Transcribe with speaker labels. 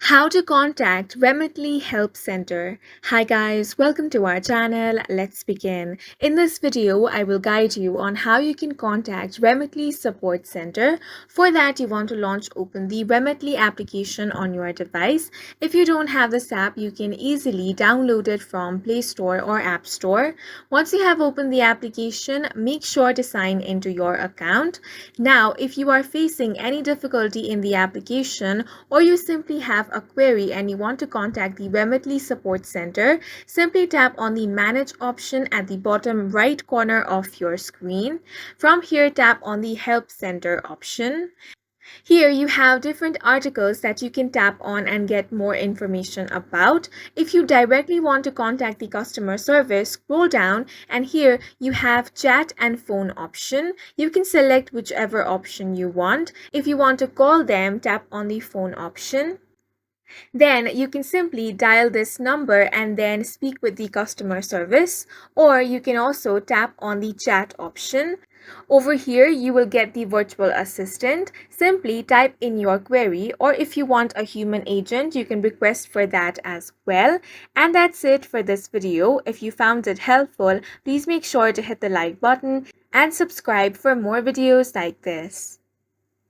Speaker 1: How to contact Remitly Help Center. Hi guys, welcome to our channel. Let's begin. In this video, I will guide you on how you can contact Remitly Support Center. For that, you want to open the Remitly application on your device. If you don't have this app, you can easily download it from Play Store or App Store. Once you have opened the application, make sure to sign into your account. Now, if you are facing any difficulty in the application or you simply have a query and you want to contact the Remitly Support Center, simply tap on the Manage option at the bottom right corner of your screen. From here, tap on the Help Center option. Here you have different articles that you can tap on and get more information about. If you directly want to contact the customer service, scroll down and here you have chat and phone option. You can select whichever option you want. If you want to call them, tap on the phone option. Then you can simply dial this number and then speak with the customer service, or you can also tap on the chat option. Over here, you will get the virtual assistant. Simply type in your query, or if you want a human agent, you can request for that as well. And that's it for this video. If you found it helpful, please make sure to hit the like button and subscribe for more videos like this.